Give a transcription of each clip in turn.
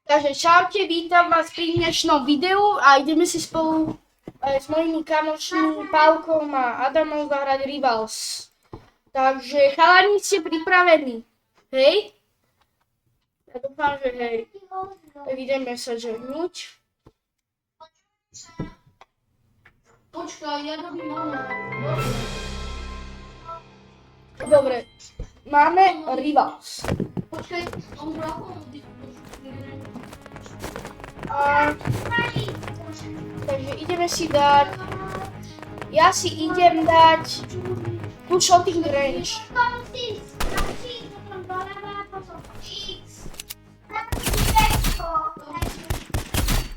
Takže čaute, vítam vás pri dnešnom videu a ideme si spolu s mojimi kamošmi Pavkom a Adamom zahrať Rivals. Takže chalani, ste pripravení? Hej? Ja dúfam, že hej. Tak ideme sa žehnúť. Počkaj, ja robím ono. Dobre, máme Rivals. Počkaj, on ako Takže ideme si dať... Ja si idem dať tú shooting range.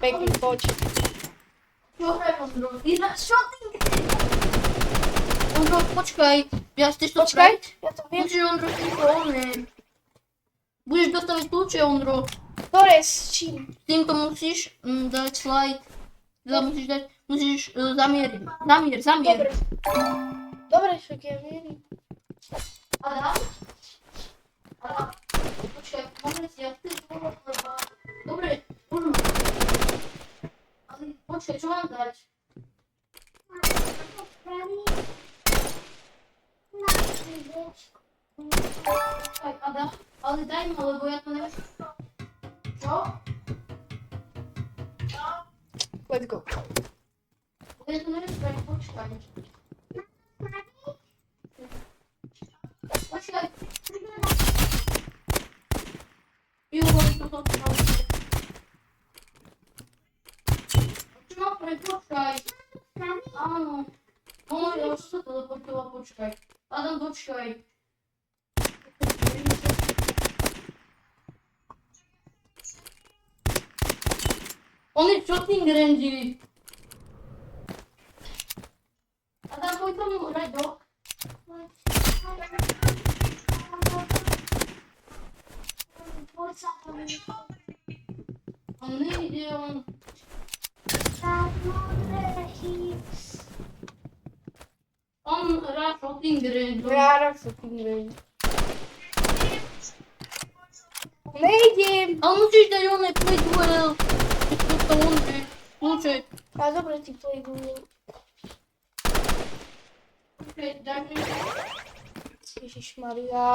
Pekný, poď. Ondro, počkaj, ja chceš to Počkaj, spraviť? ja to viem. Musíš, Ondro, týmto oné. Budeš dostaviť kľúče, Ondro. Ktoré s čím? S týmto musíš dať slide. Musíš zamieriť. Zamier. Dobre. Dobre, však ja viem. Adam? Počkaj, moment, ja chcem Dobre, môžem. Ale počkaj, čo mám dať? Tak, Adam, ale daj ma, lebo ja to neviem. Čo? Let's go. Ja to neviem spraviť, počkaj. Počkaj. Jo, toto spraviť. Čo mám spraviť, počkaj. Áno. Ja už sa to doportila, počkaj. Adam, počkaj. On je shooting range. Adam, pojď tomu hrať do. On nejde, on... On hrá shooting range. Ráda shooting range. Nejdem. Ale musíš dať oné play duel. To on je. Kľúče. A dobre, ty playduel. Okej, daj mi. Ježišmaria.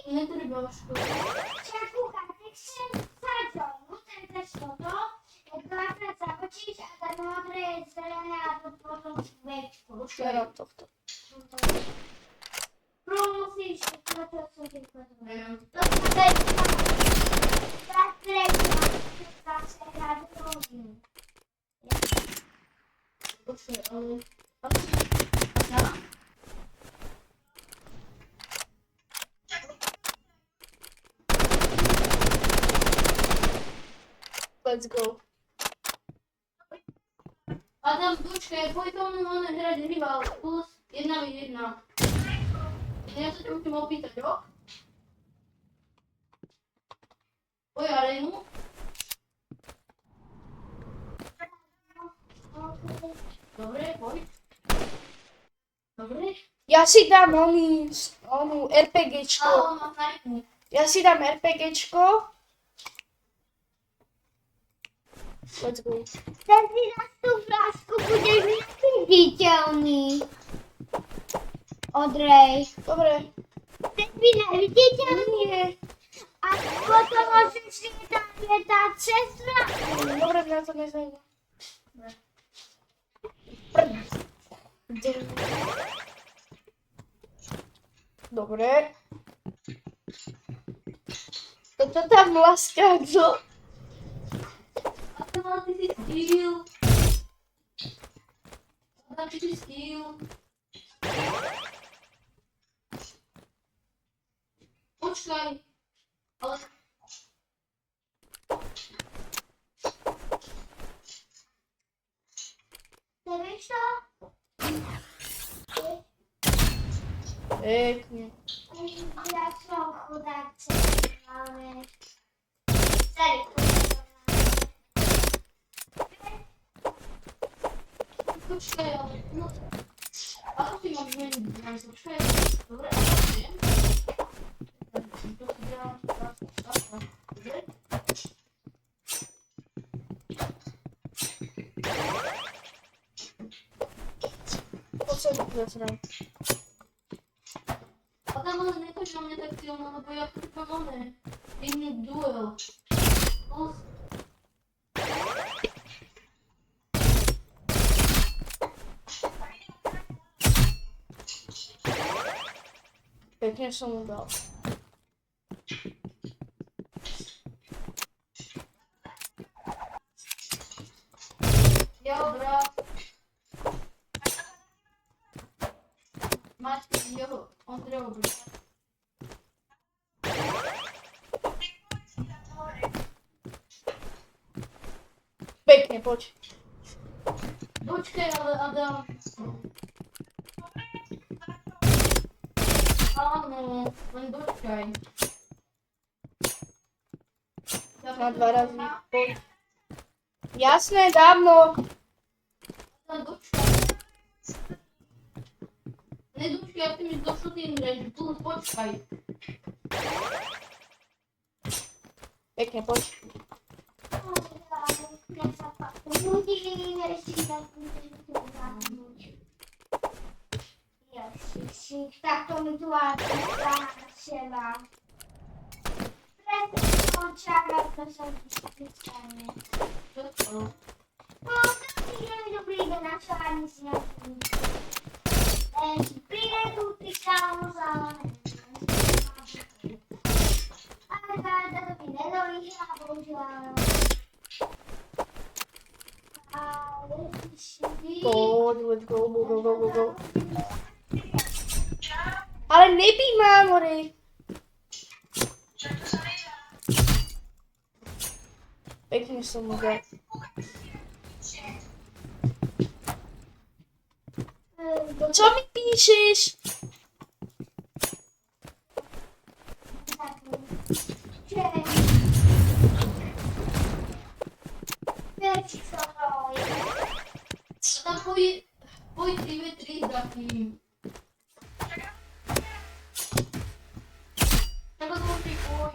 Netreba už to. Počkaj na tohto. Neviem. Počkaj, ale... Aha. Let's go. Adam, počkaj, poď tomu máme hrať rival plus 1v1. Ja sa ťa musím opýtať, jo? Poď arénu. Dobre, poď. Dobre. Ja si dám onú RPGčko. Ale on má snajpu. Ja si dám RPGčko. Let's go. Ten si na tú fľašku budeš neviditeľný. Odrej. Dobre. Ten si neviditeľný. Nie. A potom môžeš lietať cez fľašku. Dobre, mňa to nezajíma. Dobre. Toto tam láska, čo? Adam, ale ty si skill. Adam, ty si skill. Počkaj. Ale... Nevieš to? Pekne. Ja som chudáček, ale... Sorry, Počkaj, ale... No... Ako ty mám zmeniť? Počkaj. Dobre, ako viem? To si dám... Dobre. Zasrám. Adam, ale netoč na mňa tak silno, lebo ja mám oné. Iný duel. Pekne som mu dal. Dobra. Máte jeho, Ondreho brata. Pekne, poď. Počkaj, ale Adam. Áno, len počkaj. Na 2 razy, poď. Jasné, dávno. Adam, počkaj. Nedočkaj, ak ty mi do shooting range, tu počkaj. Pekne, poď. Ľudí, ešte tak budem takto mi tu začala. Presne čakať, to som vyšťastný. Čo to? No, tak mi to príde na šalani s nejakým. Príde tu ty samozrejme. Ale táto mi nedolíha, bohužiaľ. Poď, let's go, go. Ale nebij ma, more. Pekne som mu dal. Čo mi píšeš? Tam poj 3v3 za tým. Čakaj, zloží, poj.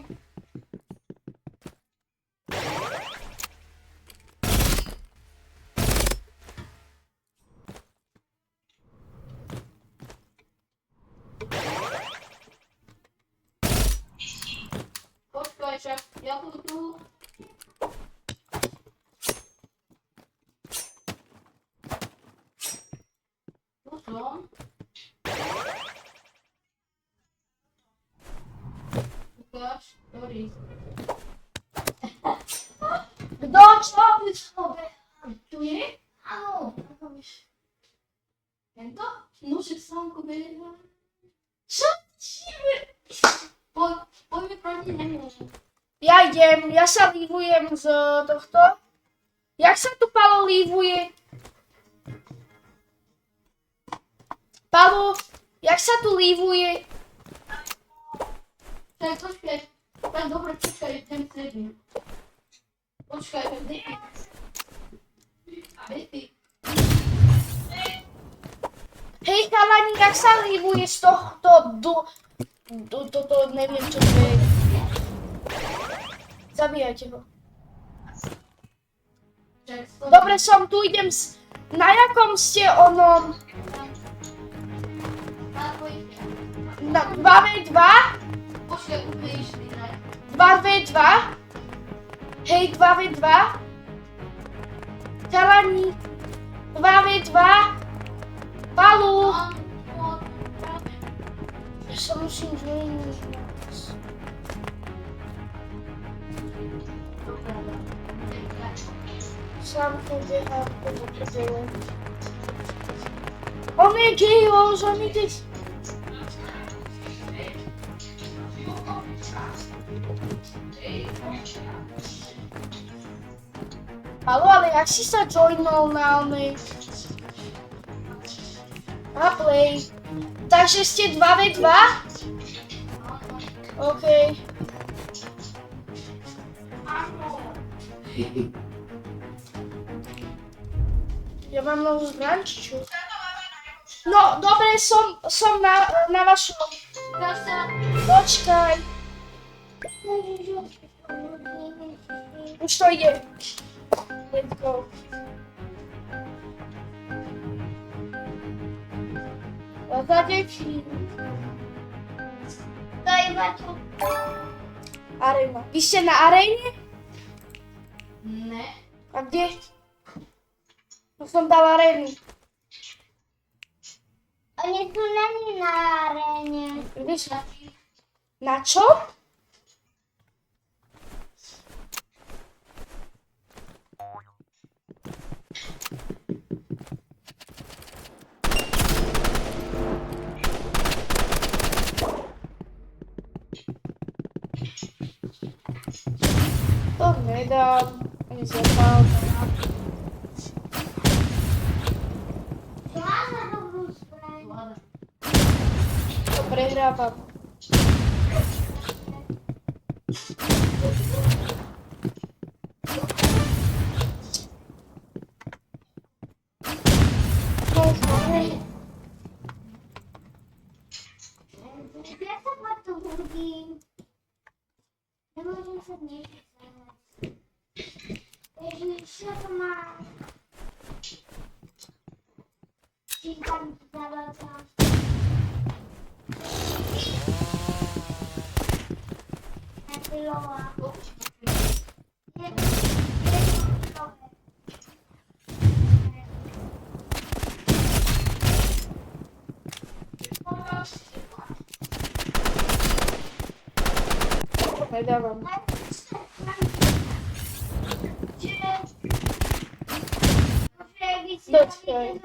Počkaj, však, ja tu. Tu som. Ukáž, ktorý. Kto čo? Tu je? Áno. Tento? No, však sám beha. Čo? Poďme proti nemu. Ja idem, ja sa lívujem z tohto. Jak sa tu Palo lívuje? Palo, jak sa tu lívuje? Tak, počkaj. Tak, dobre, počkaj, idem k tebi. Počkaj, kde ty? Kde ty? Hej chalani, jak sa lívuje z tohto toto neviem čo to je. Zabíjajte ho. Dobre som, tu idem na jakom ste onom? Na 2v2? Počkaj, úplne išli, ne? 2v2? Hej, 2v2? Chalani, 2v2? Palu! Ja sa musím zmeniť. Sám to behá po prdele. On je gejos, on ide... Haló, ale jak si sa joinol na onej? Na play. Takže ste 2v2? OK. Ja mám novú zbraň, či čo? No, dobre, som na vašom. Počkaj. Už to ide. Let's go. Zadečí. To je iba čo? Arena. Vy ste na aréne? Ne. A kde? Tu som dal arénu. Oni tu není na aréne. Vieš, na čo? To nedám. Ani zapál. To má za dobrú zbraň. Vláda. To prehrávam. Možno, hej. Ja sa ma tu hodím. Nemôžem sa dnešiť. Ježiš, čo to mám? Čítam zavádza. Nebylová. Je to človek. Nedávam. Dočkaj.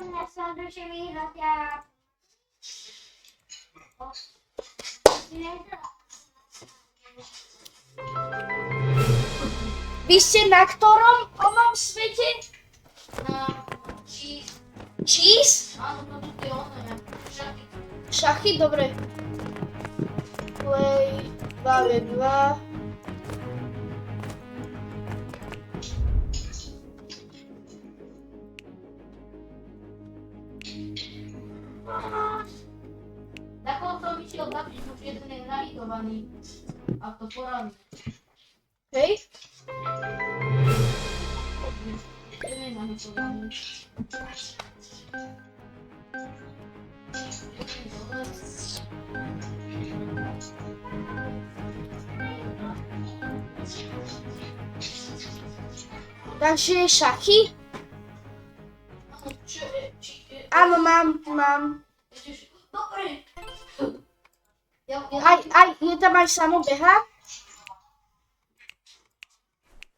Vy ste na ktorom onom svete? Na cheese. Cheese? Áno, to tu je ono, ja. Šaky. Šachy? Dobre. Play 2v2. Takou som išiel zapiť, už jeden je nahitovaný. A to poradí. Hej? Jeden je nahitovaný. Takže šachy? Áno, čo je? Áno, mám. Dobre. Je tam aj samobeha?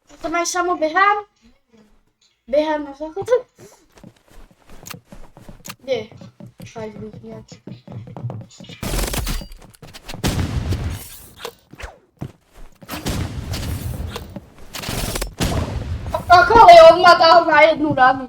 Je tam aj samobeha? Beha na záchod? Kde? Aj zbytňač. Ale on ma dal na jednu ranu.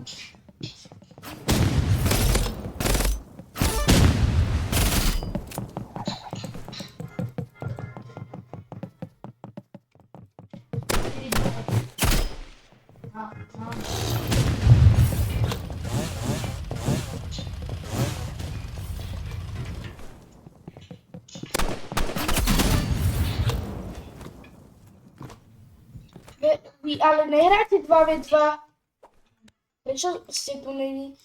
Vy ale nehráte 2v2. Prečo ste tu není?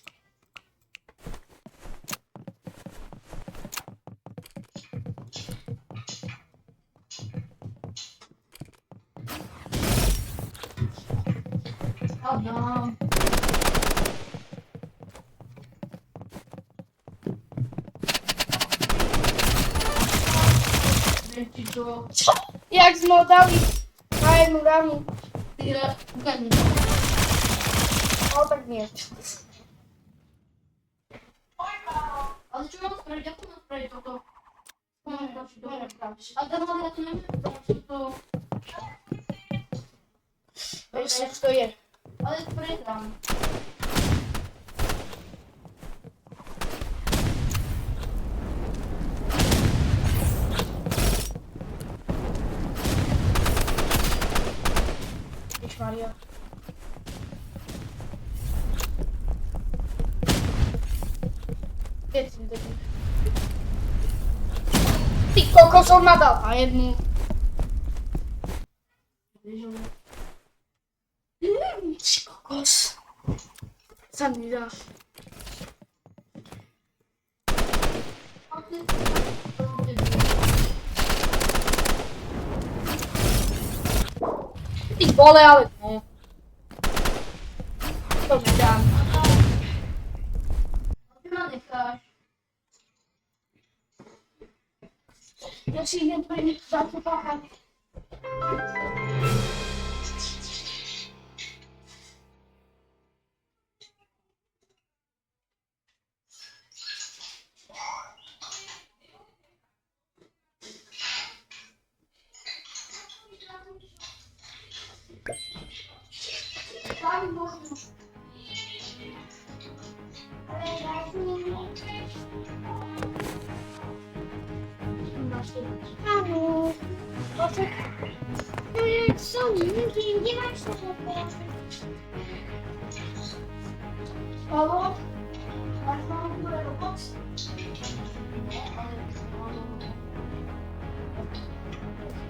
Adam. Viete čo? Čo? Jak sme ho dali na jednu ranu? Tyra, ukážem. No tak nie. Ale čo mám spraviť? Ako mám spraviť toto? A tam ale ja to neviem, čo to... Ešte to je. Ale prehrám. Ježišmaria. Kde si debil? Ty kokos, on ma dal na jednu. Ty kokos. Sa mi dá. Ty vole, ale ne. To nedám. Ty ma necháš. Ja si idem pre nich zakúpať. Tak možno. Áno. No jak są, nie masz tego. Halo? Máš mám bude roboc?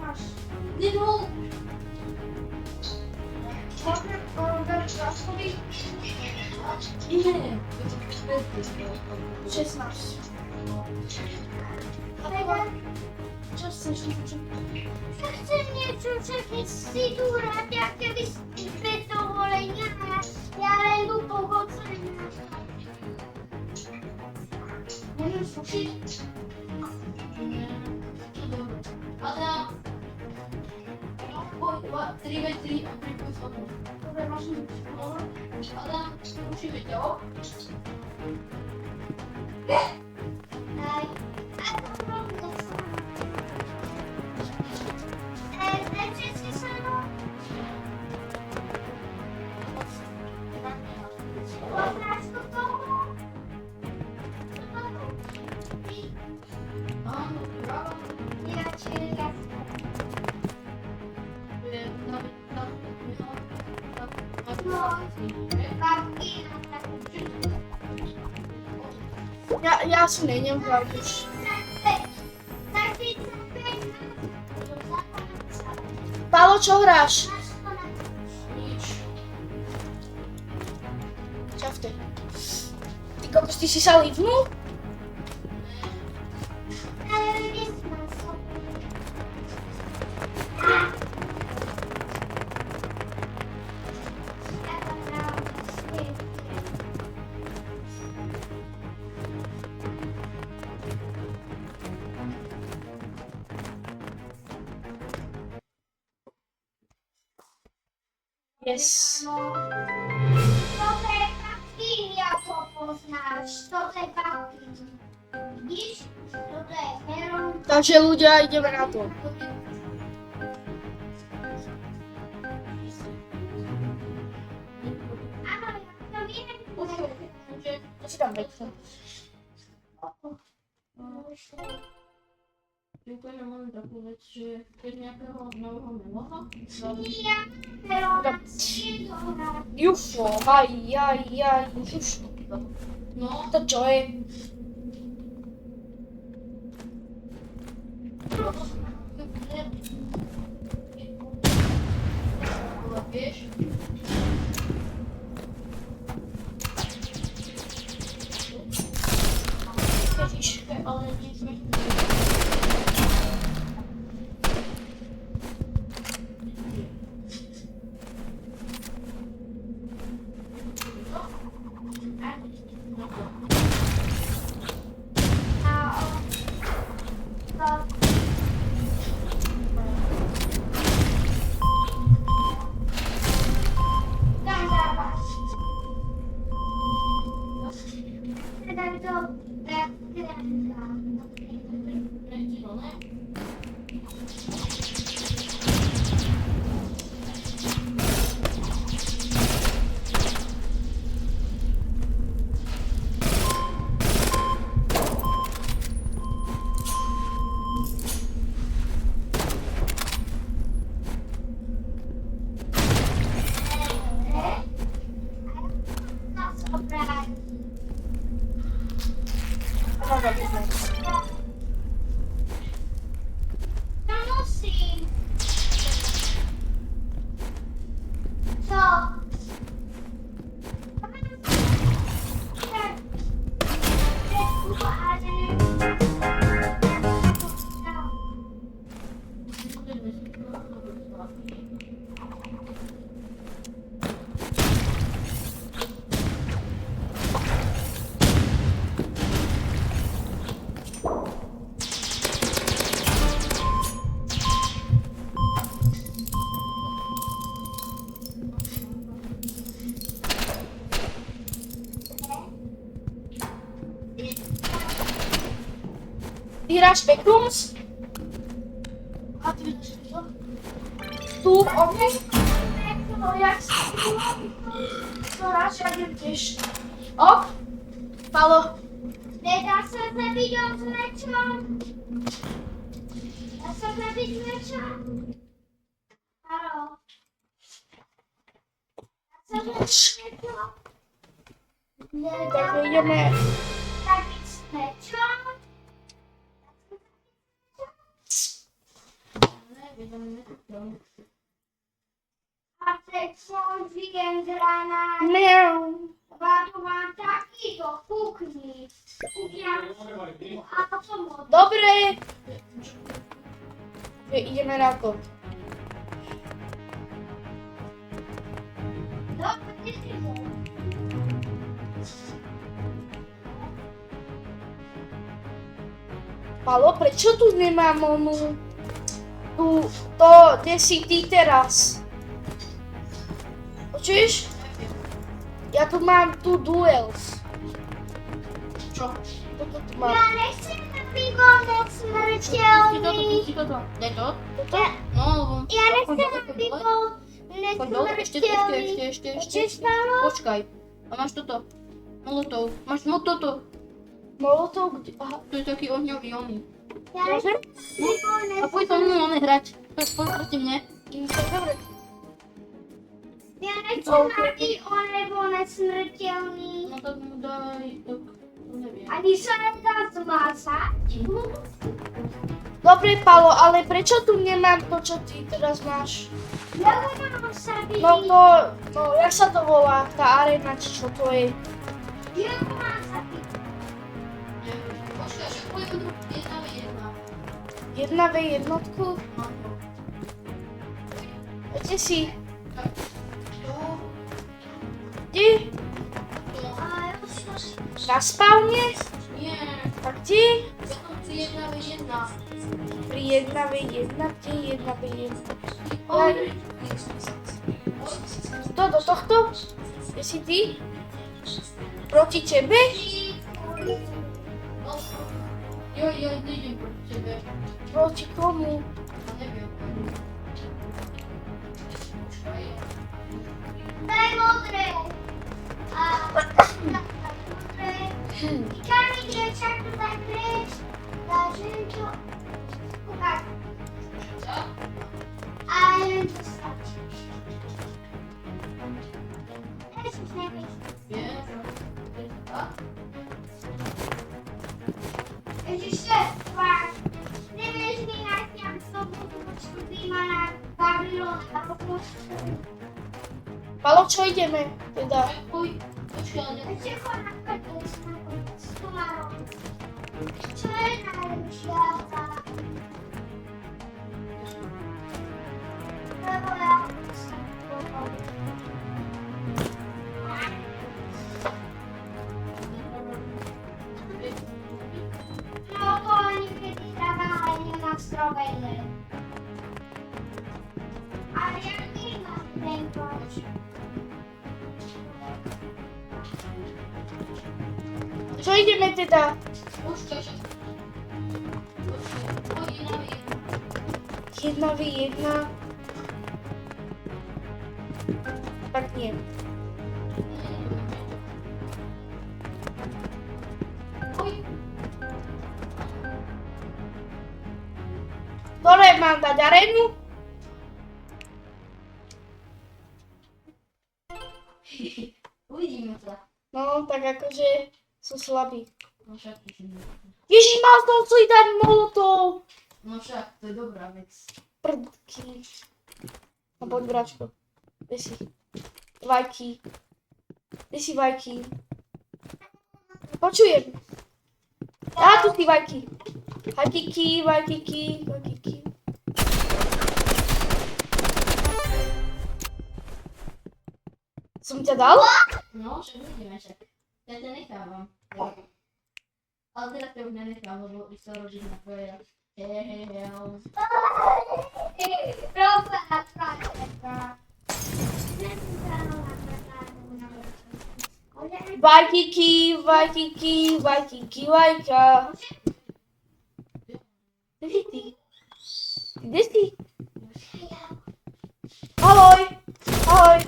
Máš. Lidl. Môžem dať zásoby? Nie. 16. Čo chceš? Ja chcę niečo, že keď si tu rád, jak keby bez dovolenia, ja len tu pohodlím. Môžem sušiť? Nie. Adam. 3v3 a pripoj sa tu. Dobre, máš mi Adam, sušíme ťa, o? Aj. A to robím sa. Nechce si sa mnou? Poznáš to toho? Áno, práva. Ja čiže babky na takú Ja si nejdem hrať už. Pálo, čo hráš? Čafte. Ty kokos, ty si sa livnul? Yes. Toto je babky, ako poznáš. Toto je babky. Vidíš? Toto je heron. Takže ľudia, ideme na to. Áno, ja to viem. Ja si tam večer. Úplne mám takú vec, že keď nejakého nového meloha, Ja, heron, si to hrá. Jufo, jušo. no, To čo je? vieš, Ježiš. ale nie sme Ty hráš Backrooms? A ty vidíš to? Tu, OK? No jak si to hráš, ja idem tiež. Ok? Palo, Nedá sa zabiť s mečom? Dá sa zabiť mečom? Haló? Dá sa zabiť mečom? takže ideme. Zabiť s mečom? A čo žijem z rána? Miau. Vládu mám takýto, kúkni. A potom od... Dobre. Že ideme na to. Dobre, ty si bol. Palo, prečo tu nemám onu? Kde si ty teraz? Počuješ? Ja tu mám tu duels. Čo? Toto tu mám. Ja nechcem aby bol moc smrteľný. Pustí toto. Daj to. Toto? No, lebo... Ja nechcem, aby bol Poď dole, ešte. Ešte stalo? Počkaj. A máš toto. Molotov. Máš toto. Molotov? Kde? Aha. To je taký ohňový oný. Ja nechcem, aby bol A poď to mne hrať. Poď proti mne. Dobre. Ja nechcem, aby on nebol nesmrteľný. No tak mu daj, tak to neviem. Ani sa nedá zmazať. Dobre, Palo, ale prečo tu nemám to, čo ty teraz máš? Ja ho mám sa byť. No, jak sa to volá, tá arena, či čo to je? Ja ho mám sa byť. Počkaj, že pôjdem jedna. 1v1? No. Kde si? To, Kde? to. A ja už Na spawne? Nie. A kde? Ja to chci 1v1. Pri 1v1, kde je 1v1? Oj. To do tohto? Kde si ty? Proti tebe? Jo, idem proti tebe. Proti komu? Ja neviem. Počkaj. daj modré. A modré. Kam ide, čak to daj preč. Dážem to. Kúkaj. Čo? A len to stačí. Ježiš, nevíš. Viem, že to je tak. Ježiš, tvár. Nevieš mi nájsť nejakú sobotu, čo by ma na Babylon alebo počtu. Palo, čo ideme? Teda. Počkaj, ale Ešte chod na krdec nakoniec. Tu má robiť. Čo je najlepšia hra? Lebo ja som pohodlný. No to niekedy dávam aj nenastrovené. Ale ja nemám ten poč. Čo ideme teda? počkaj, že... Poď jedna v 1v1? Tak nie. Oj, Dole mám dať arenu? uvidíme sa. No, tak akože sú slabí. No však, Ježiš, mal som si dať molotov! no však, to je dobrá vec. Prdky. No poď, bračko. Kde si? Vajky. Kde si vajky? Počujem. Á, tu si vajky. Vajkyky, vajkyky, vajkyky. Som ťa dal? No, však uvidíme však. Ja ťa nechávam. Ale teraz ťa už nenechám, lebo by sa rodí na tvoje. Vajkyky, vajkyky, vajkyky, vajka. Ahoj. Ahoj.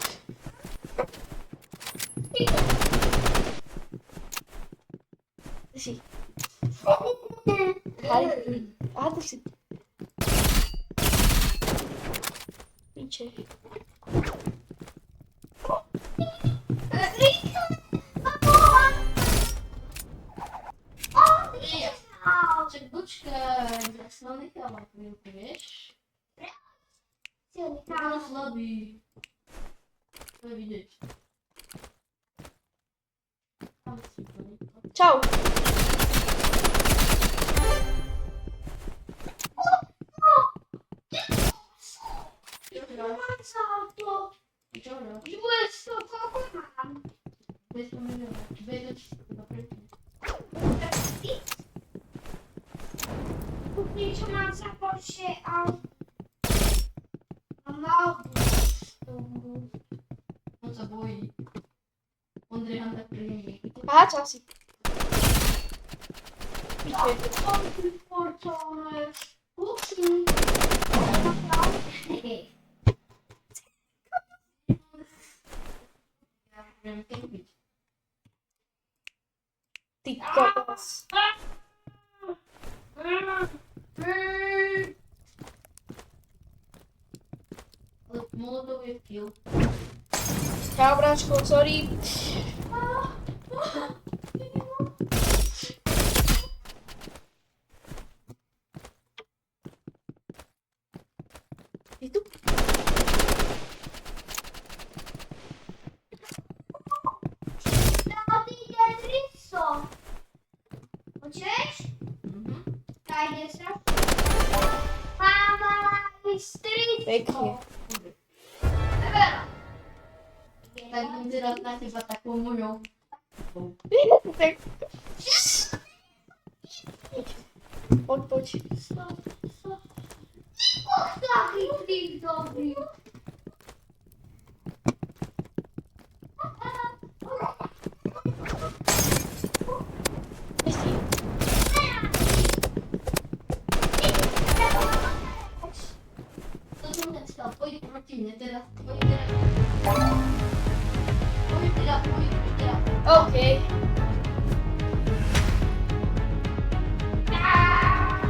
Ty si. Ahoj. Aha, ty si. Píče. Čak počkaj, ja som nechala chvíľku, vieš? Mám slabý. To je vidieť. Tam si to niekto. Čau. Čo hráš? Čo hráš? Bez pomínania. Bez očistého predtým. Niečo mám za Porsche a mal On sa bojí. Ondrej nám tak príjemný. Aha, čau si. Ja budem kempiť. Ty kokos. Ale molotov je kill. Čau, bráčko, sorry. Ty tu? Tady je Riso. Počuješ? Tady se. Máma i strico. Pekne. Tak idem teraz na teba takou mojou. Tak. Poď, poď. Taký tým dobrý. To som ten stal, pojď proti mne teraz, pojď teraz. Pojď teda. OK.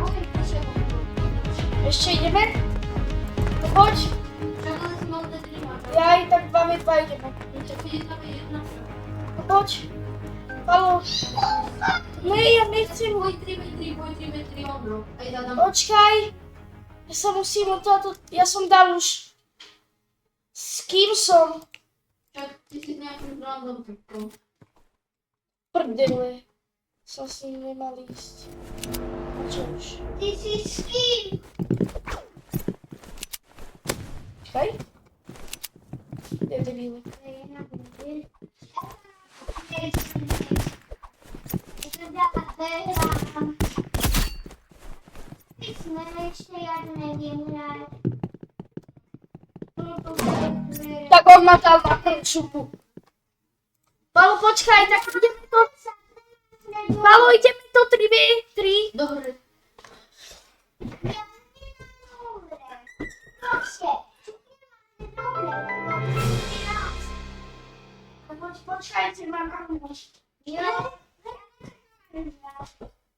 Pojď, Ešte ideme? No poď. čakala si mal ten trimár. Ja aj tak 2v2 ideme. Tak je tam jedna. No poď. Halo. Ne, ja nechcem. Pojď 3v3, Ondro. Aj zadám. Počkaj. Ja sa musím od táto... Ja som dal už... S kým som? Čak, ty si nejakým random typkom. Prdele. Som s ním nemal ísť. A čo už? Ty si s kým? Počkaj. Kde je debíle? Ešte ja neviem hrať. Tak on ma dal na šupu. Palo, počkaj, tak ideme to... Palo, ideme to 3v3. Dobre. Počkajte, mám amúš.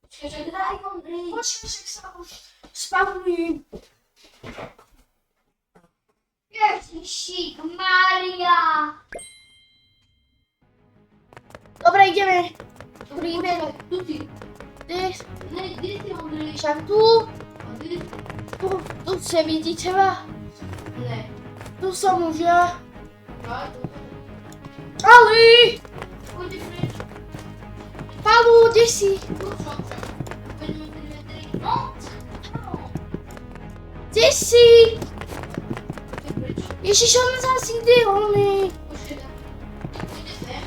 Počkaj, že hraj, Ondrej. Počkaj, že sa už spavujem. Ježišík Mária. Dobre, ideme. Dobrý, ideme. Tu si. Kde? Ne, kde si, Ondrej? Však tu. A kde? Tu sa vidí teba. Ne. Tu som už ja. Hraj, tu. Ali! Poďte preč. Palu, kde si? Tu čo? Poďme 3v3. No. Kde si? Poďte preč. Ježiš, on zase ide, oni. Počkaj. Poďte sem.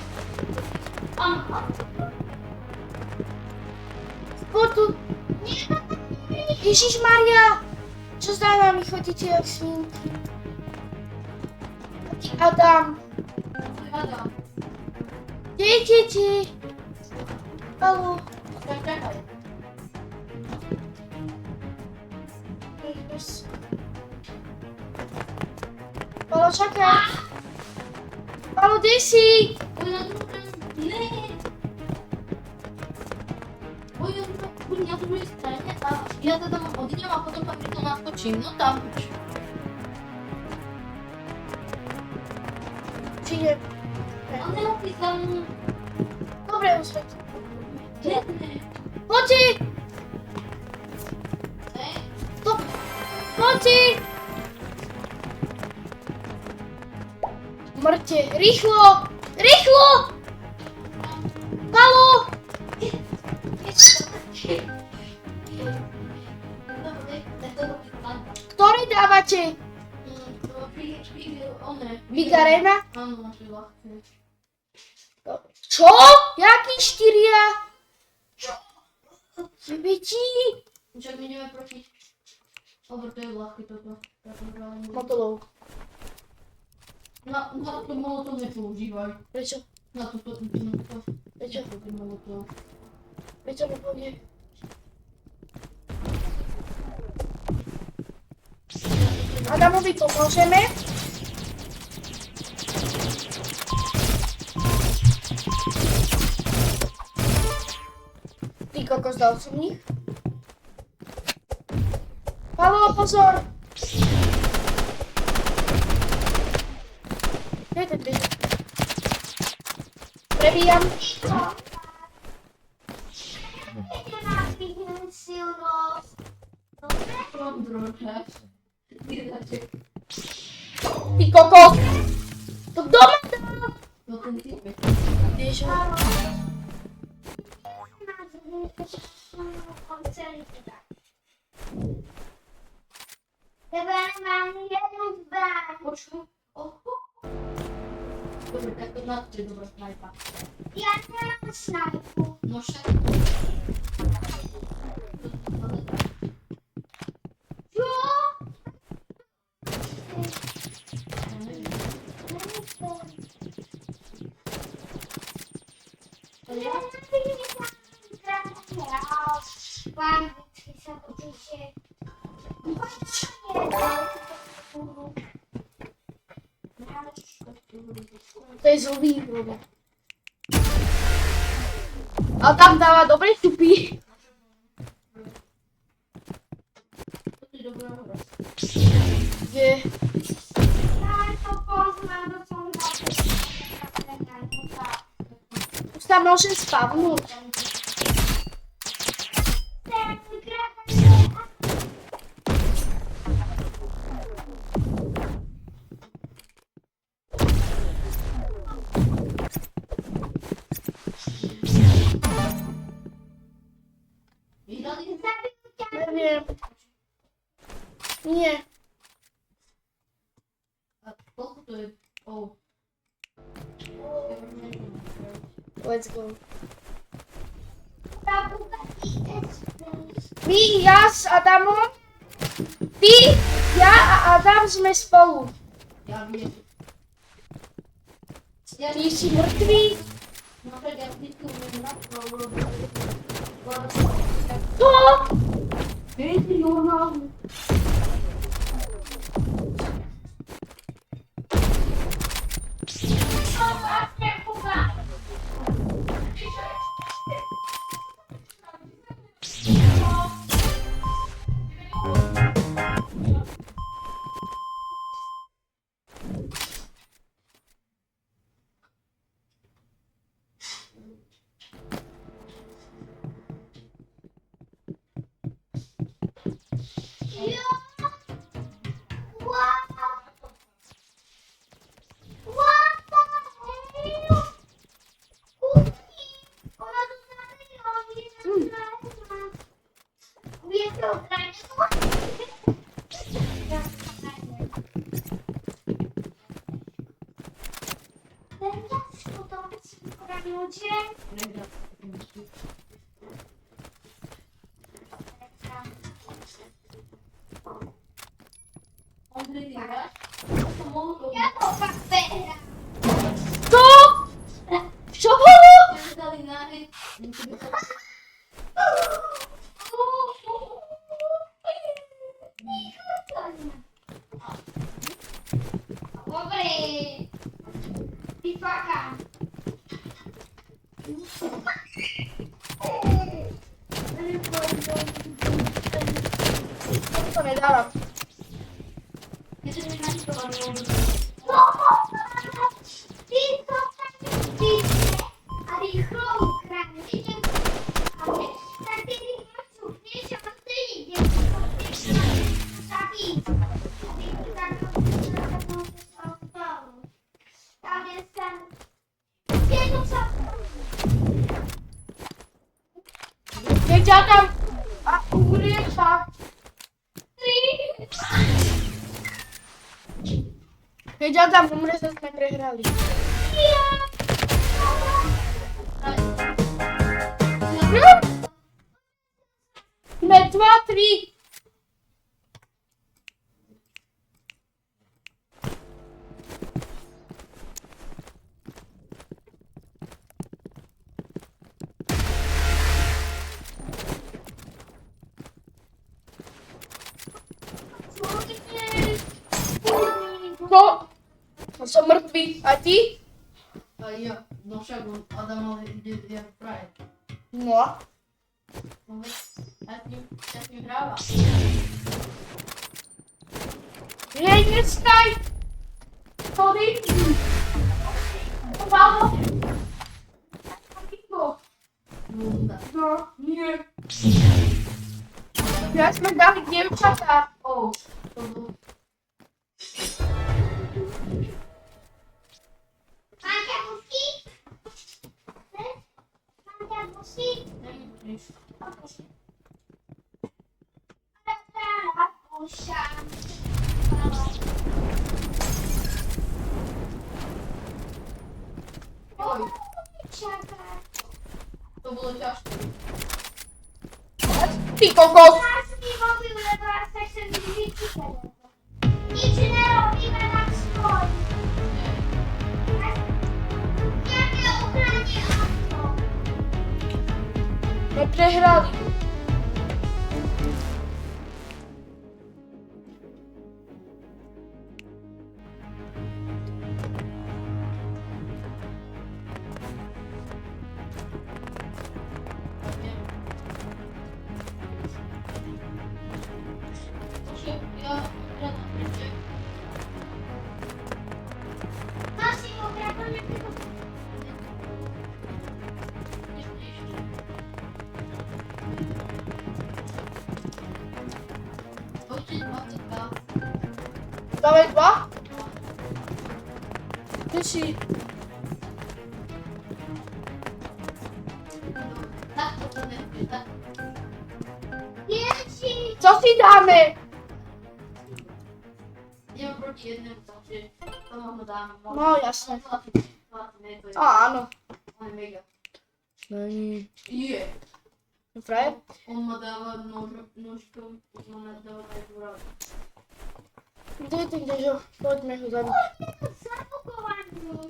Poď tu. Ježiš Maria. Čo za nami chodíte jak svinky? A ty Adam. Adam. Kde idete? Palu. Tak čakaj. Palu, Palo, čakaj. Palo, kde si? Buď na druhej... Ne! Buď na druhej strane a ja teda odídem a potom tam rýchlo naskočím. No tam už. Čiže... Ale nenapísal mu. Dobre, usvedť. Ne. Poďte! Ne? Poďte! Mŕte, rýchlo! Rýchlo! Palo! Dobre, tak to robí plán. Ktorý dávate? One. Big Arena? Áno, naše ľahké. Čo? Jaký štyria? Jebeti? Však my ideme proti... Dobre, to je ľahké toto. Motolov. Na to molotov nepoužívaj. Prečo? Na toto... Prečo? Proti molotov. Prečo mi povie? Adamovi pomôžeme. Ty kokos, dal som nich. Palo, pozor! Kde je ten bežek? Prebíjam. Nemáš vyhnúť silnosť. Dobre? Ty kokos! To kto ma dal? No ten typek. Vieš, Celý teda. Tebe mám jednu zbraň. Počuj. Dobre, tak to na to je dobrá snajpa. Ja nemám snajpu. No však. Čo? Bandytky sa tu píše. to je zlý, bro. Ale tam dáva dobre šupy. To je dobrá hra. Kde? Už tam môžem spavnúť. Vyhrali? Neviem. Nie. A koľko to je? Oh. Let's go. My, ja s Adamom. Ty, ja a Adam sme spolu. Ja viem. Ja Ty si mŕtvý. no tak ja vždycky umiem na to To? Hej, ty normálny. Andrej, ty hráš? To mohlo to Ja to fakt behram. To? Čo bolo? dali náhej. Keď Adam a umrie sa. Keď Adam umrie sa, sme prehrali. Sme 2-3. No, som mŕtvý. A ty? A ja, no však on Adamovi ide jak frajer. No. No veď, ja s ním hráva. Hej, nestaj! Sorry. Mamo. No, nie. Ja sme dali dievčatá. Oh, to bol... Máte busky? Máte busky? Nemôžeš. Oj, to bolo ťažké. Ty kokos. Nič nerobíme na stoj. Jaké ochranie auto? My prehrali. Nasi okradanie tego. Dawaj 2. Ty si... Jeździ. Co si dáme? Idem proti jednému, takže to možno dáme. No, jasné. To Áno. je mega. Není. Je. Frajer? On ma dáva nožkom, on ma dáva aj vrát. Kde je ten Dežo? Poďme ho zabiť. Zabukovaný.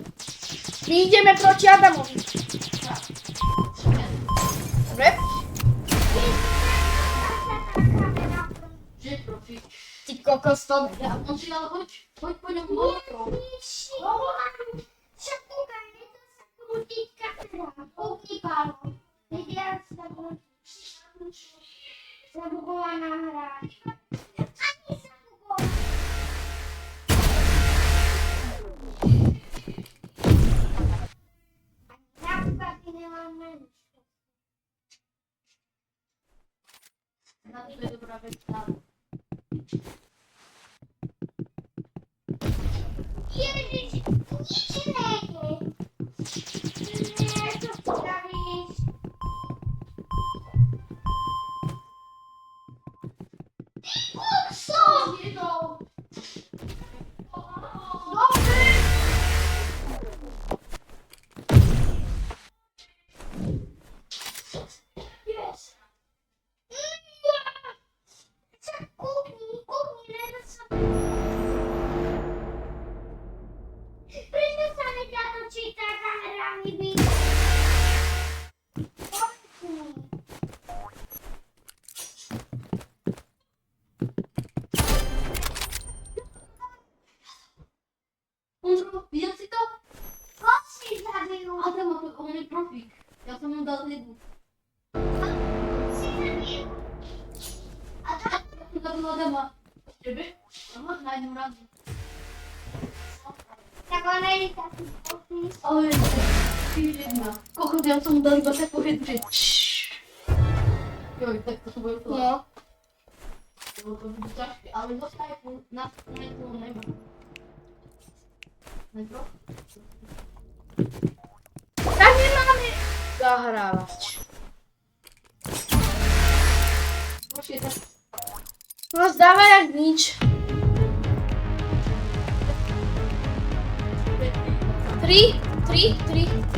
My ideme proti Adamovi. Dobre? Že profík. Ty kokos to... Ja, on si ale hoď po ňom motorou. Však kúkaj, je to sa krútiť kamera. Kúkni pálo. Vidia sa zabukovaná hra. Ani zabukovaná. Napríklad nemáme nič. Na to je dobrá vec stále. Ježiš, nič nejde. Nie, čo spravíš? Kurso! Dobre! Yes. Kúkni, nedá sa. Prečo sa mi táto číta kamera mi byť? Videl si to? Koho si zabil? Adam, on je profík. Ja som mu dal jednu. Si zabil? A tak? Ja som zabil Adama. Tebe? Aha, na jednu radu. Tak on je taký spokojný. Ale jedna. Kokos, ja som mu dal iba takú jednu, že Joj, tak to bude to. No. To bude ťažké, ale zostaje na jednu nemá. Netro? Tak nemáme zahrávať. Počkej, tak. No zdáva jak nič. 3. Hej, Počkej.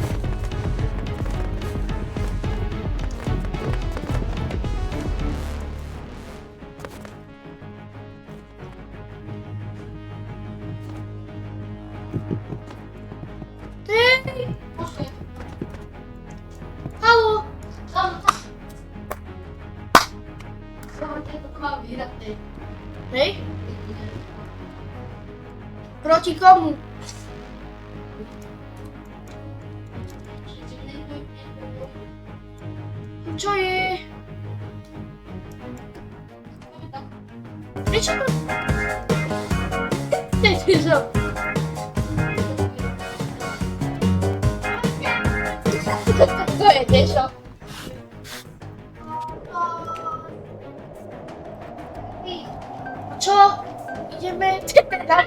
haló. Tam. Dobre, toto mám vyhrať. Hej, proti komu? Čo je? Prečo to? Teď zo. To je Dešo. Čo? Ideme teda.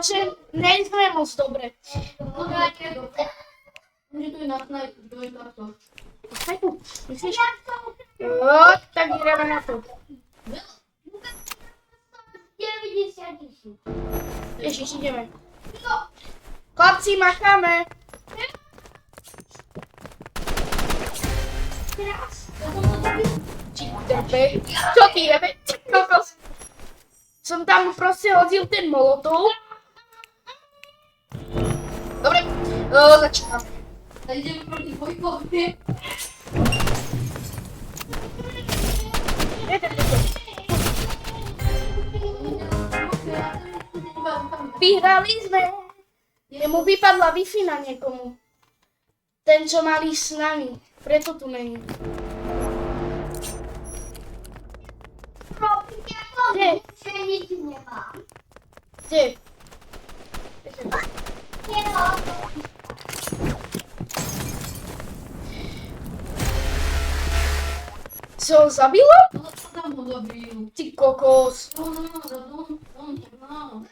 Takže nejsme moc dobre. Může to i na takto. Hajdu, myslíš? Jo, tak jdeme na to. 90 000. Ježiš, ideme. Chlapci, macháme. Čo ty jebe? Ty kokos. Som tam proste hodil ten molotov. Dobre, začínam. A ideme proti Vojkovi. Vyhrali sme. Jemu vypadla Wi-Fi na niekomu. Ten, čo mali s nami. Preto tu není. Kde? Nic nemám. Kde? Co ho zabilo? No, co tam ho zabil? Ty kokos. No.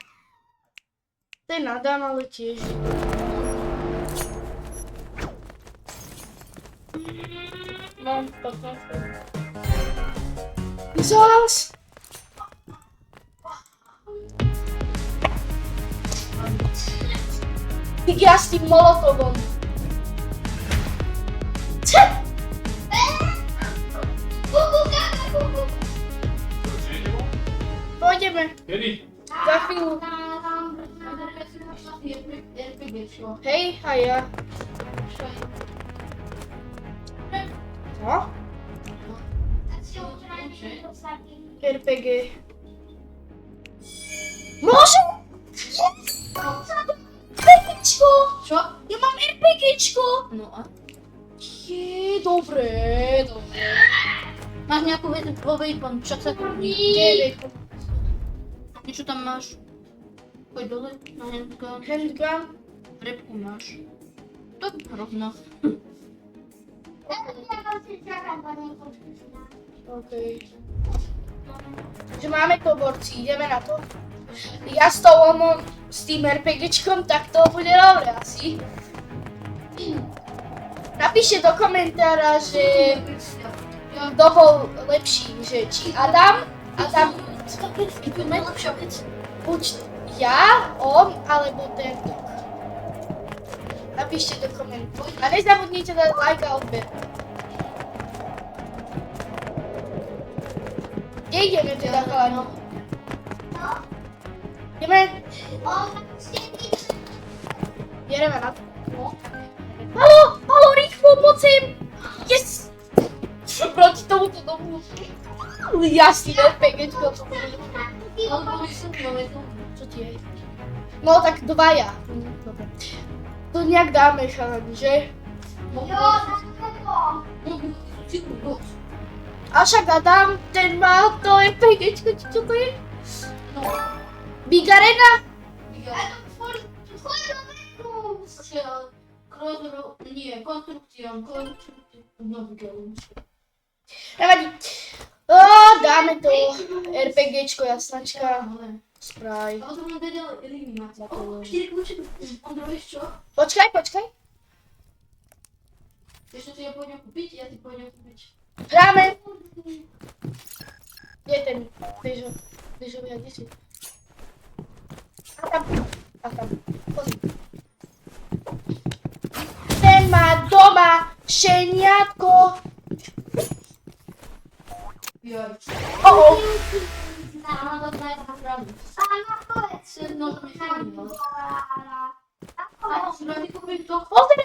Ten Adam, ale tiež. Mám 15. Zas! Ty ja s tým molotovom. Pôjdeme. Kedy? Za chvíľu. Hej, a ja. Co? RPG. Môžem? RPGčko! Čo? Ja mám RPGčko! No a? Je, dobré. Máš nejakú vec vo Vejpon, však sa chodí. Kde Niečo tam máš? Poď dole na handgun. handgun? Repku máš. To je hrozno. OK. Takže máme to, borci, ideme na to. Ja s tou omom, s tým RPGčkom, tak to bude dobre asi. Napíšte do komentára, že kto bol lepší, že či Adam, Najlepšia vec. buď ja, on, alebo tento. Napíšte do komentára. A nezabudnite dať like a odber. Kde ideme teda, chalani? Ideme? Jedeme na to. Haló, rýchlo, mocím! Yes! Proti tomuto domu. Jasný, RPGčko. Alebo myslím, že Čo ti je? No tak dvaja. Dobre. To nejak dáme, chalani, že? A však Adam, ten má to RPGčko, či čo to je? No. Big Arena? Nie, konstrukcją. No, Nevadí. O, dáme to. RPGčko, jasnačka. Spray. A potom nám vedel eliminácia. 4 kľúče. Ondro, vieš čo? Počkaj. Vieš čo, ja pôjdem kúpiť? Ja ti pôjdem kúpiť. Hráme. Kde je ten bežový, a kde si? A tam. Pozri. Ten má doma šeniatko. Joj. Oho. Áno, to je taká pravda. Áno, povedz. No, to mi fajn, ale... Ako A ja ti kúpim to. Pozri.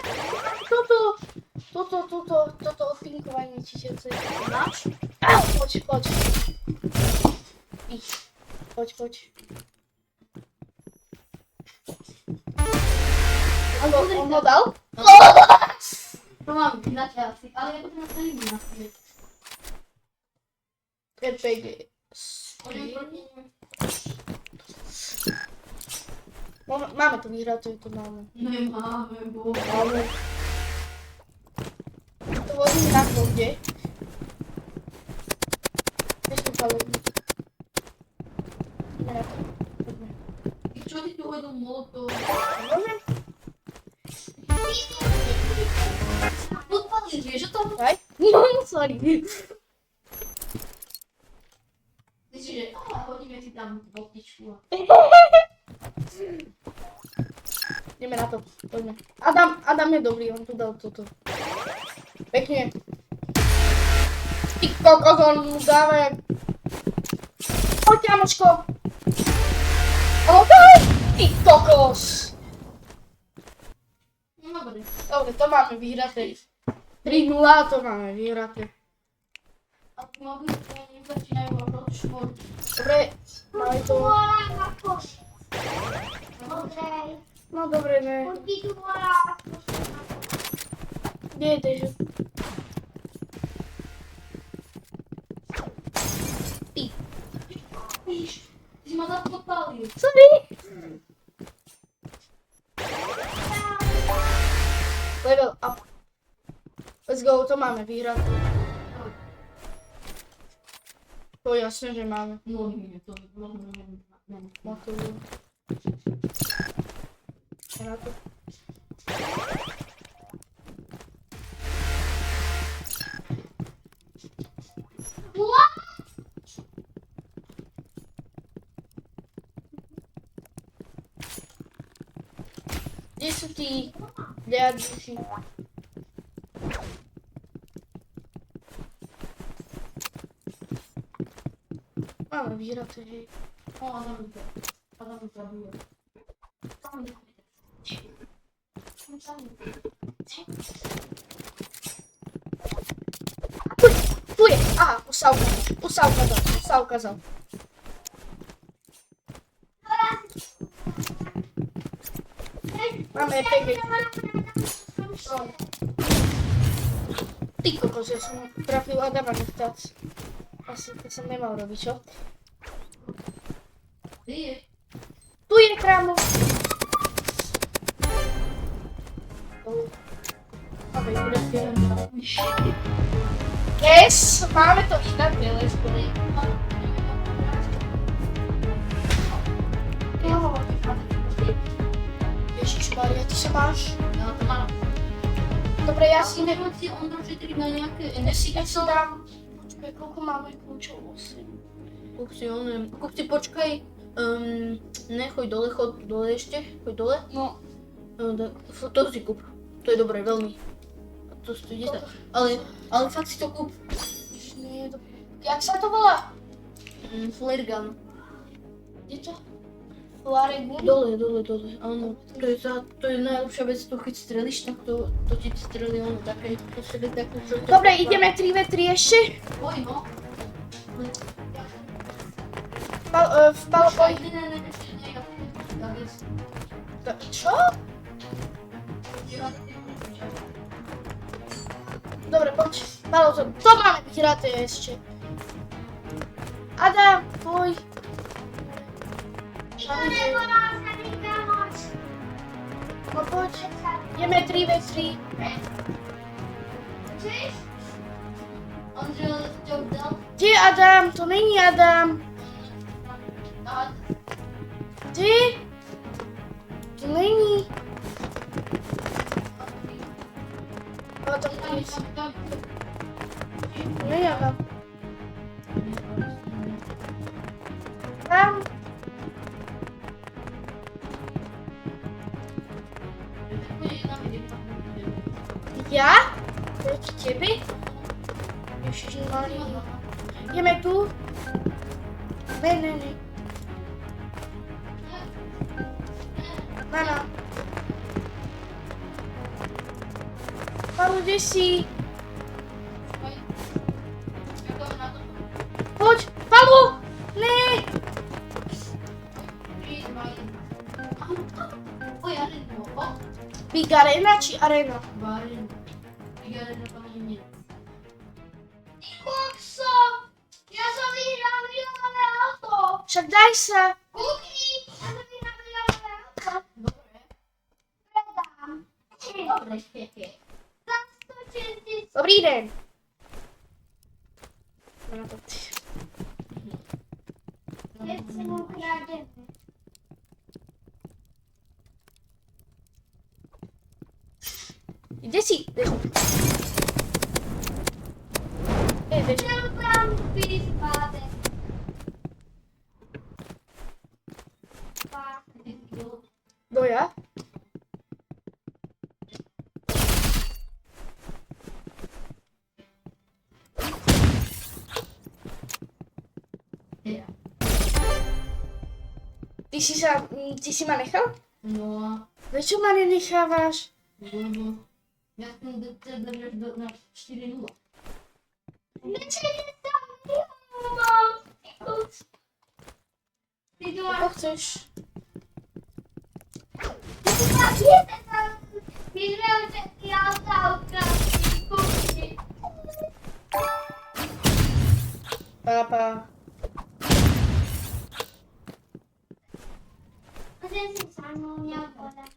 Toto odpinkovanie, čiže to je... Máš? Poď. Poď. On ho dal? To mám na asi, ale ja potom na to eliminácie. RPG. Poďme proti nim. Máme to vyhraté, to máme. Nemáme, bo. Máme. To vozíme na vode. Kde sme palili? Ideme na to. Poďme. Čo ty tu hodil molotov? Môžem? Podpalíš, vieš o tom? Aj? No, sorry. Ty si, že hodíme ti tam botičku. Ideme na to, poďme. Adam je dobrý, on tu dal toto. Pekne. Ty kokos, on mu dáva jak... Poď, kamoško. Daj! Ty kokos. No dobre. Dobre, to máme vyhraté. 3-0, to máme vyhraté. A tu má byť, že nezačínajú robiť šport. Dobre, máme to. volá na poštu. Dobre. No dobre, ne. Poď tu volá na poštu. Kde je tež? Ty. Víš, ty si ma tam podpálil. Sorry. Level up. Let's go, to máme vyhraté. To jasne, že máme. No, nie, to neviem. Motoru. Na to. What? Kde sú tí ľadúši? Máme vyhraté, hej. O, Adam mi zabije. Tam mi Tu je! Aha, Usa ukázal. Máme RPG. Ty kokos, ja som trafil Adama nechťac. Asi to som nemal robiť, čo? Ty je. Tu je krámo. Máme vyhraté. Yes, máme to vyhraté, let's go. Ježišmaria, ty sa máš? Ja to mám. Dobre, ja Ja si si neviem, si on došetriť na nejaké Ja si energie. dám. Počkaj, koľko máme kľúčov? 8. Kúp si, počkaj. Nechoď dole, choď dole ešte. Choď dole. No, To si kúp. To je dobré, veľmi. To stojí 10. Ale fakt si to kúp. nie je to... Jak sa to volá? Flare gun. Je to? Flaregun? Dole, áno. To je najlepšia vec, to keď strelíš, tak to ti strelí ono také, to sebe takú čo... Dobre, ideme 3v3 ešte. Oj, no. Vpalo, poď. Ne, ešte nie, ja vec. Čo? Dobre, poď. Palo, to máme vyhraté ešte. Adam, tvoj. To nevolá sa mi kamoš. No poď. Ideme 3v3. Chceš? Ondřej, je Adam, to není Adam. Tak. Ty? To není. Ale tam to nic. To není Adam. Tam. Ja? Proti tebe? Ježišmarja. Ideme tu. Ne. Mama. Paolo, kde si? Poď, Paolo! Ne! Big Arena či Arena? Kokso! Ja som vyhral milionové auto! Však daj sa. Kúkni! Ja som vyhral milionové auto! Predám! Za 160. Dobrý den. No, to ty. Keď si mu krademe. Kde si? Jdeš. Chcel tam byť spátek. No ja? Ty si ma nechal? No a Prečo ma nenechávaš? lebo ja som teda na 4-0. Nečili tam milionov! Ty to máš... Ako chceš? Ty máš jeden tam... Vyhral všetky auta ukradli. Kúkni. Papa. A ten si sa mnou měl podať.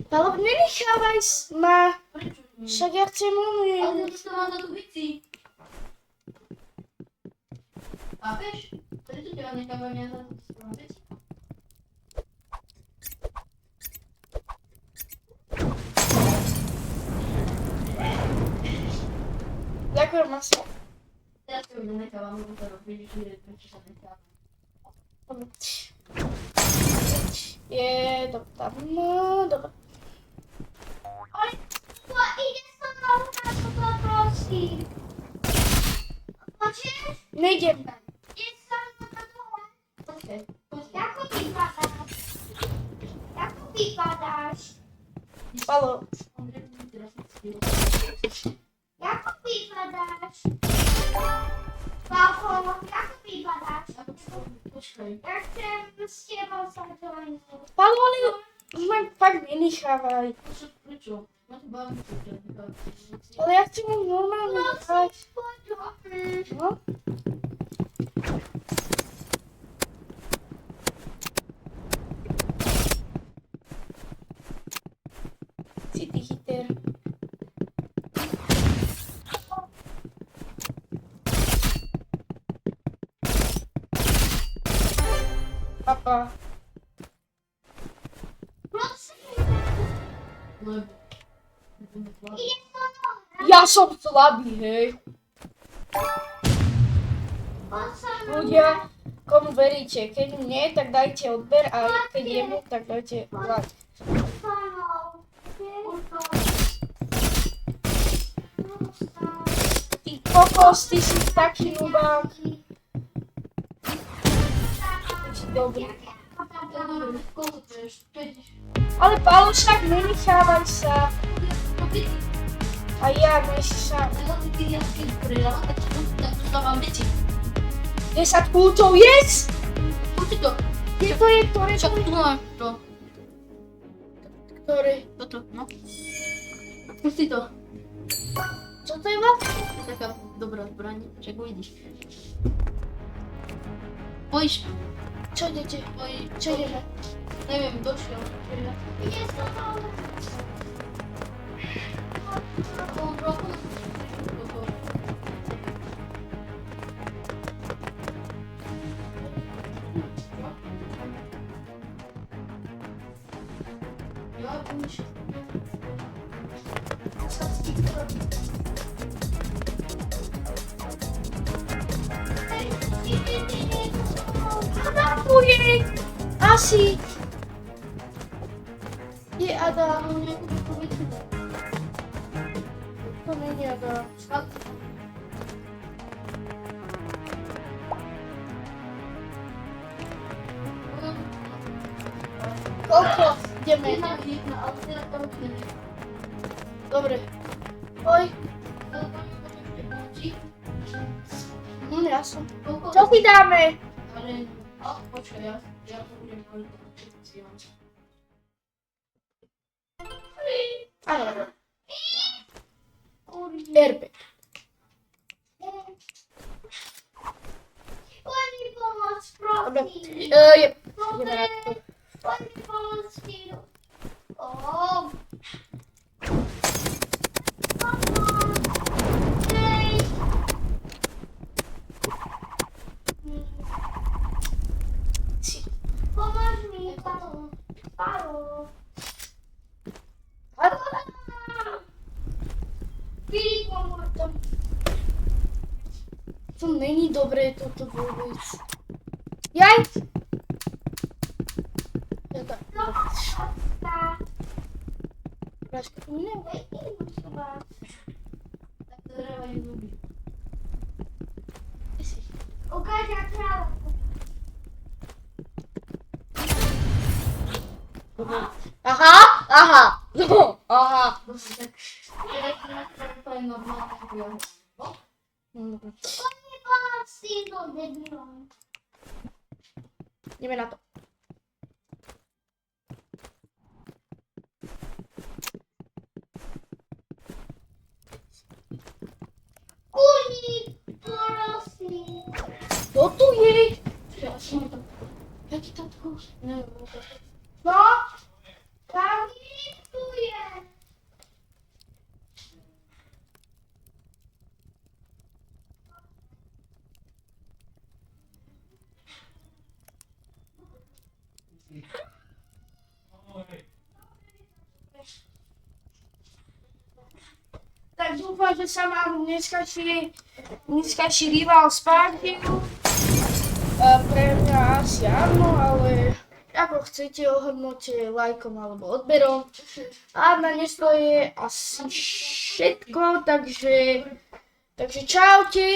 Palo, nenechávaj ma. Prečo nie? Však ja chcem Ale umieť. to mám za tú bici. Chápeš? Prečo ťa nechávam ja za tú bici? Ďakujem asi. Teraz ťa už nenechávam, lebo to robíš, že prečo sa nechávam. Je to tam, no, dobre. Ale to ide so mnou na toto, prosím. Počuješ? Nejdem. Ide so mnou na dole. Počkaj, počkaj. Ako vypadáš? Ako vypadáš? Palo, Teraz som si Ako vypadáš? Pálko, ako vypadáš? Počkaj. Ja chcem s tebou sa dohodnúť. Palo, ale už ma fakt nenechávaj. Prečo? Ma to baví, čo ťa nechávam. Ale ja chcem mu normálne nechať. No? Si ty chyter. Papa. Prosím, Lebo. ide so mnou. Ja som slabý, hej. On sa mnou. Ľudia, komu veríte? Keď mne, tak dajte odber a keď jemu, tak dajte like. So mnou. Ty kokos, ty si taký nubák. Ty si dobrý. Dobre, koľko chceš? 5. Ale Pálo, však nenechávaj sa. A ja, než sa... Ja keď prehrávam, tak dostávam veci. 10 pútov, yes! Poďte to. Kde to je, ktoré to Však je? tu máš to. Ktoré? Toto, no. Pusti to. Čo to je vlastne? To je taká dobrá zbraň, však uvidíš. Pojíš, Čo idete? pojíš, Čo ideme? neviem, došiel. Ide so mnou. Trochu pomyśl. Ojej! Asi! Nie Adam, to nie Adam. Koľko? Ideme. Jedna, ale teraz to nie. Dobre. Oj, ja som. Čo si dáme? Ale, počkaj, ja budem povedať. Áno. RP. Poď mi pomôcť, Dobre. prosím. Ideme na to. Poď mi pomôcť, Fido. Hej. Pomôž mi, Palo. Palo. Filip, pomôž. To není dobré toto vôbec. Jaj! Ja tak. Práška, to nie. Tak to dávaj zuby. Ukáž, jak kráľa. Aha, aha, no, aha. Dobre, tak teraz to úplne normálne vyjadro. Dobre. Poď mi pomôcť s týmto debilom. Ideme na to. Kurník, prosím. Kto tu je? Ja som to... Jaký tatko? Neviem, No? Tam Filip tu je. Tak dúfam, že sa mám dneskaší rival spátil. Pre mňa asi áno, ale ako chcete, ohodnote lajkom alebo odberom. A na dnes to je asi všetko, takže čaute.